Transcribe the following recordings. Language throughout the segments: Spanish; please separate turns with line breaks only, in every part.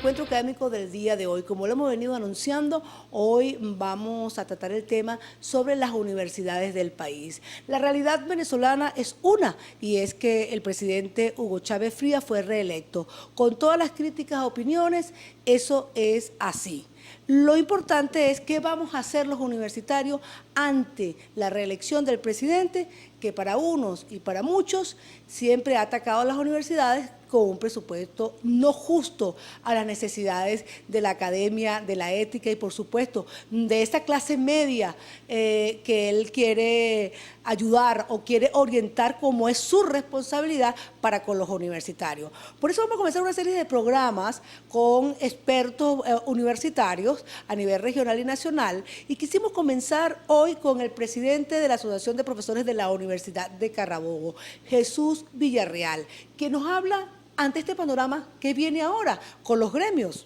encuentro académico del día de hoy. Como lo hemos venido anunciando, hoy vamos a tratar el tema sobre las universidades del país. La realidad venezolana es una, y es que el presidente Hugo Chávez Frías fue reelecto. Con todas las críticas, opiniones, eso es así. Lo importante es qué vamos a hacer los universitarios ante la reelección del presidente, que para unos y para muchos siempre ha atacado a las universidades con un presupuesto no justo a las necesidades de la academia, de la ética y, por supuesto, de esta clase media que él quiere ayudar o quiere orientar como es su responsabilidad para con los universitarios. Por eso vamos a comenzar una serie de programas con expertos universitarios a nivel regional y nacional, y quisimos comenzar hoy con el presidente de la Asociación de Profesores de la Universidad de Carabobo, Jesús Villarreal, que nos habla ante este panorama que viene ahora con los gremios.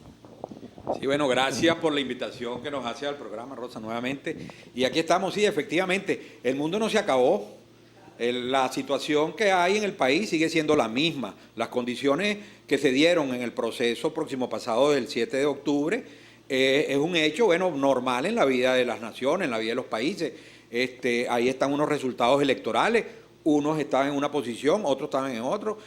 Sí, bueno, gracias por la invitación que nos hace al programa, Rosa, nuevamente. Y aquí estamos, sí, efectivamente, el mundo no se acabó. La situación que hay en el país sigue siendo la misma. Las condiciones que se dieron en el proceso próximo pasado del 7 de octubre es un hecho, bueno, normal en la vida de las naciones, en la vida de los países. Ahí están unos resultados electorales. Unos estaban en una posición, otros estaban en otro.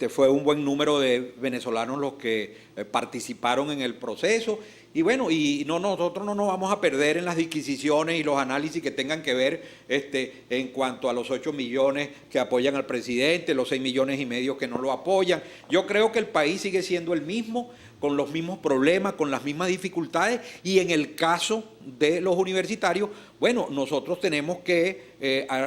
Fue un buen número de venezolanos los que participaron en el proceso. Y bueno, nosotros no nos vamos a perder en las disquisiciones y los análisis que tengan que ver en cuanto a los 8 millones que apoyan al presidente, los 6,5 millones que no lo apoyan. Yo creo que el país sigue siendo el mismo, con los mismos problemas, con las mismas dificultades, y en el caso de los universitarios, bueno, nosotros tenemos que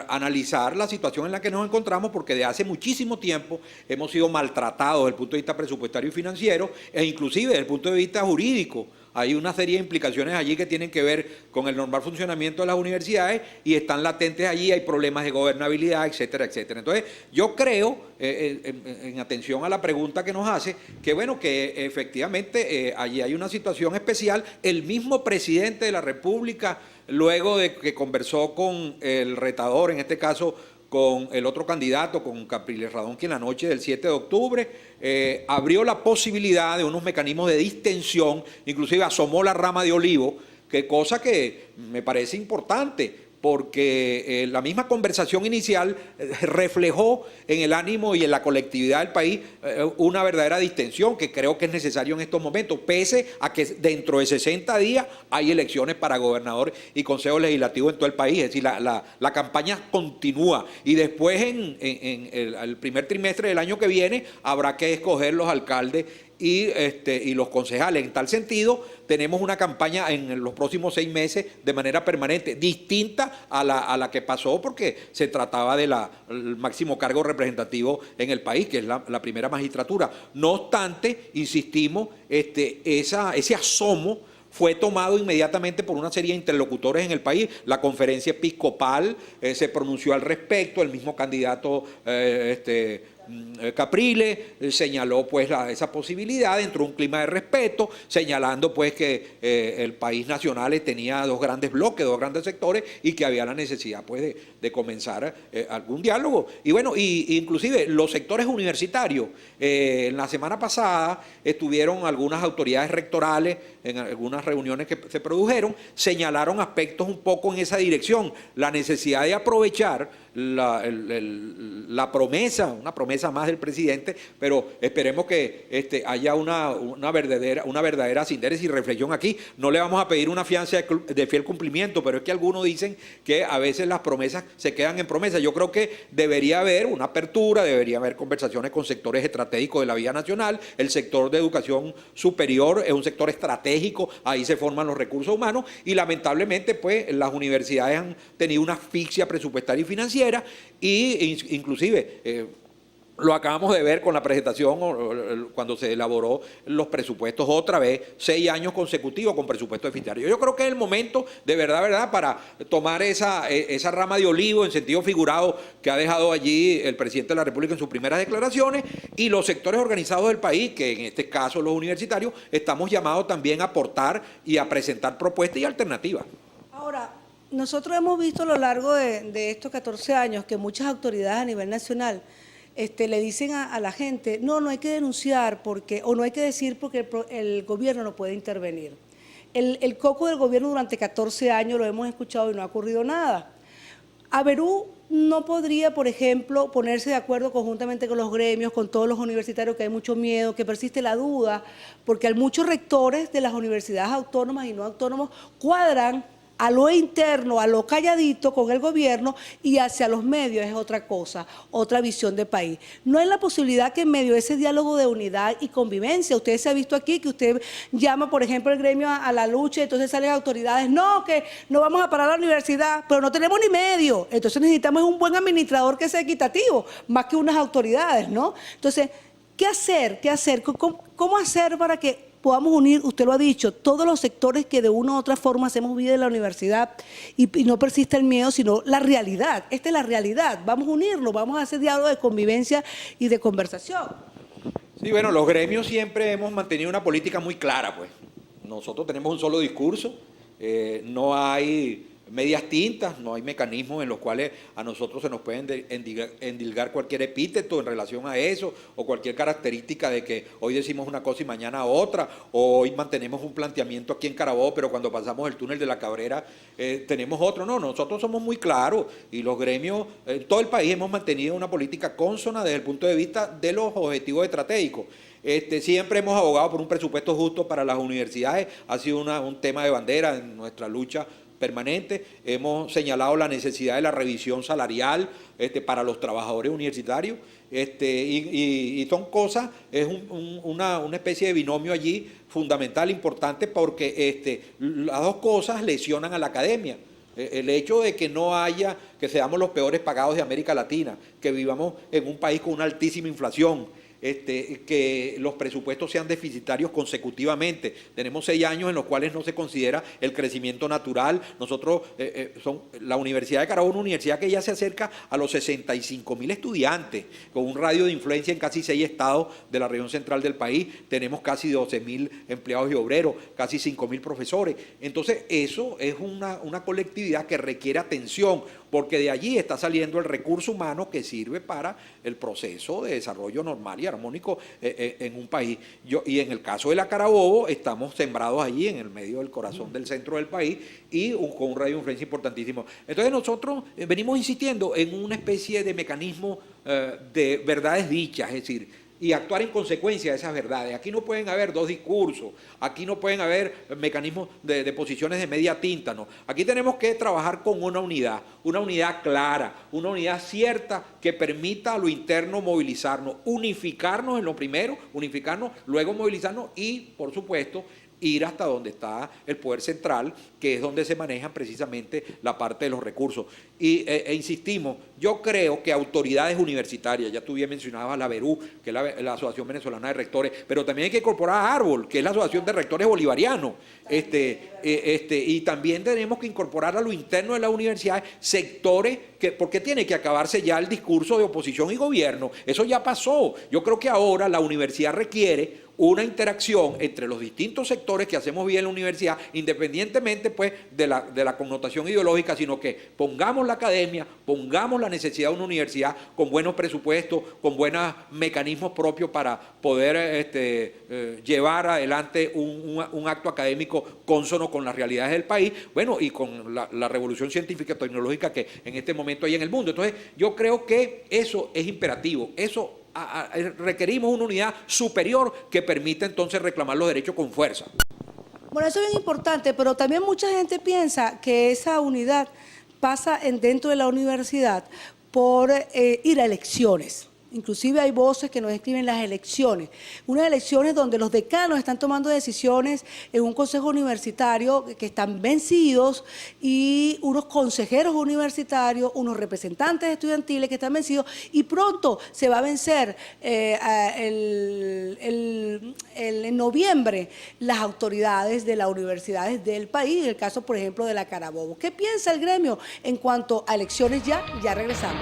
analizar la situación en la que nos encontramos, porque de hace muchísimo tiempo hemos sido maltratados desde el punto de vista presupuestario y financiero, e inclusive desde el punto de vista jurídico. Hay una serie de implicaciones allí que tienen que ver con el normal funcionamiento de las universidades y están latentes allí, hay problemas de gobernabilidad, etcétera, etcétera. Entonces, yo creo, en atención a la pregunta que nos hace, que bueno, que efectivamente allí hay una situación especial. El mismo presidente de la República, luego de que conversó con el retador, en este caso con el otro candidato, con Capriles Radón, en la noche del 7 de octubre, abrió la posibilidad de unos mecanismos de distensión, inclusive asomó la rama de olivo, que cosa que me parece importante, porque la misma conversación inicial reflejó en el ánimo y en la colectividad del país una verdadera distensión que creo que es necesario en estos momentos, pese a que dentro de 60 días hay elecciones para gobernador y consejo legislativo en todo el país. Es decir, la campaña continúa, y después en el primer trimestre del año que viene habrá que escoger los alcaldes y los concejales. En tal sentido, tenemos una campaña en los próximos 6 meses de manera permanente, distinta a la que pasó, porque se trataba del máximo cargo representativo en el país, que es la primera magistratura. No obstante, insistimos, ese asomo fue tomado inmediatamente por una serie de interlocutores en el país. La conferencia episcopal se pronunció al respecto, el mismo candidato Capriles señaló pues esa posibilidad dentro de un clima de respeto, señalando pues que el país nacional tenía 2 grandes bloques, 2 grandes sectores, y que había la necesidad pues de comenzar algún diálogo. Y bueno, inclusive los sectores universitarios, en la semana pasada estuvieron algunas autoridades rectorales en algunas reuniones que se produjeron, señalaron aspectos un poco en esa dirección, la necesidad de aprovechar la promesa, una promesa más del presidente, pero esperemos que haya una verdadera síntesis y reflexión aquí. No le vamos a pedir una fianza de fiel cumplimiento, pero es que algunos dicen que a veces las promesas se quedan en promesas. Yo creo que debería haber una apertura, debería haber conversaciones con sectores estratégicos de la vida nacional. El sector de educación superior es un sector estratégico, ahí se forman los recursos humanos, y lamentablemente pues las universidades han tenido una asfixia presupuestaria y financiera, y inclusive lo acabamos de ver con la presentación cuando se elaboró los presupuestos otra vez, 6 años consecutivos con presupuesto deficitario. Yo creo que es el momento de verdad, para tomar esa rama de olivo en sentido figurado que ha dejado allí el presidente de la República en sus primeras declaraciones, y los sectores organizados del país, que en este caso los universitarios, estamos llamados también a aportar y a presentar propuestas y alternativas.
Ahora, nosotros hemos visto a lo largo de estos 14 años que muchas autoridades a nivel nacional le dicen a la gente, no hay que denunciar o no hay que decir porque el gobierno no puede intervenir. El coco del gobierno durante 14 años lo hemos escuchado y no ha ocurrido nada. Averú no podría, por ejemplo, ponerse de acuerdo conjuntamente con los gremios, con todos los universitarios, que hay mucho miedo, que persiste la duda, porque hay muchos rectores de las universidades autónomas y no autónomos cuadran a lo interno, a lo calladito con el gobierno, y hacia los medios es otra cosa, otra visión de país. No hay la posibilidad que en medio de ese diálogo de unidad y convivencia, usted se ha visto aquí que usted llama, por ejemplo, el gremio a la lucha, entonces salen autoridades, no, que no vamos a parar la universidad, pero no tenemos ni medio, entonces necesitamos un buen administrador que sea equitativo, más que unas autoridades, ¿no? Entonces, ¿qué hacer? ¿Cómo hacer para que podamos unir, usted lo ha dicho, todos los sectores que de una u otra forma hacemos vida en la universidad y no persiste el miedo, sino la realidad? Esta es la realidad, vamos a unirnos, vamos a hacer diálogo de convivencia y de conversación.
Sí, bueno, los gremios siempre hemos mantenido una política muy clara, pues. Nosotros tenemos un solo discurso, no hay medias tintas, no hay mecanismos en los cuales a nosotros se nos pueden endilgar cualquier epíteto en relación a eso, o cualquier característica de que hoy decimos una cosa y mañana otra, o hoy mantenemos un planteamiento aquí en Carabobo, pero cuando pasamos el túnel de la Cabrera tenemos otro. No, nosotros somos muy claros, y los gremios en todo el país hemos mantenido una política consona desde el punto de vista de los objetivos estratégicos. Siempre hemos abogado por un presupuesto justo para las universidades, ha sido un tema de bandera en nuestra lucha permanente. Hemos señalado la necesidad de la revisión salarial para los trabajadores universitarios, y son cosas, es una especie de binomio allí fundamental, importante, porque las dos cosas lesionan a la academia. El hecho de que no haya, que seamos los peores pagados de América Latina, que vivamos en un país con una altísima inflación, que los presupuestos sean deficitarios consecutivamente. Tenemos 6 años en los cuales no se considera el crecimiento natural. Nosotros, la Universidad de Carabobo es una universidad que ya se acerca a los 65.000 estudiantes, con un radio de influencia en casi 6 estados de la región central del país. Tenemos casi 12.000 empleados y obreros, casi 5.000 profesores. Entonces, eso es una colectividad que requiere atención, porque de allí está saliendo el recurso humano que sirve para el proceso de desarrollo normal y armónico en un país. Y en el caso de la Carabobo, estamos sembrados allí en el medio del corazón del centro del país y con un radio de influencia importantísimo. Entonces nosotros venimos insistiendo en una especie de mecanismo de verdades dichas, es decir, y actuar en consecuencia de esas verdades. Aquí no pueden haber dos discursos, aquí no pueden haber mecanismos de posiciones de media tinta, no. Aquí tenemos que trabajar con una unidad clara, una unidad cierta que permita a lo interno movilizarnos, unificarnos en lo primero, luego movilizarnos y, por supuesto, ir hasta donde está el poder central, que es donde se manejan precisamente la parte de los recursos. Insistimos, yo creo que autoridades universitarias, ya tú bien mencionabas la Averú, que es la Asociación Venezolana de Rectores, pero también hay que incorporar a Árbol, que es la Asociación de Rectores Bolivarianos, y también tenemos que incorporar a lo interno de la universidad sectores, porque tiene que acabarse ya el discurso de oposición y gobierno. Eso ya pasó. Yo creo que ahora la universidad requiere una interacción entre los distintos sectores que hacemos vida en la universidad, independientemente pues de la connotación ideológica, sino que pongamos la academia, pongamos la necesidad de una universidad con buenos presupuestos, con buenos mecanismos propios para poder llevar adelante un acto académico cónsono con las realidades del país, bueno, y con la revolución científica y tecnológica que en este momento hay en el mundo. Entonces, yo creo que eso es imperativo, eso requerimos una unidad superior que permita entonces reclamar los derechos con fuerza.
Bueno, eso es bien importante, pero también mucha gente piensa que esa unidad pasa dentro de la universidad por ir a elecciones. Inclusive hay voces que nos escriben las elecciones. Unas elecciones donde los decanos están tomando decisiones en un consejo universitario que están vencidos y unos consejeros universitarios, unos representantes estudiantiles que están vencidos y pronto se va a vencer en noviembre las autoridades de las universidades del país, en el caso, por ejemplo, de la Carabobo. ¿Qué piensa el gremio en cuanto a elecciones ya? Ya regresamos.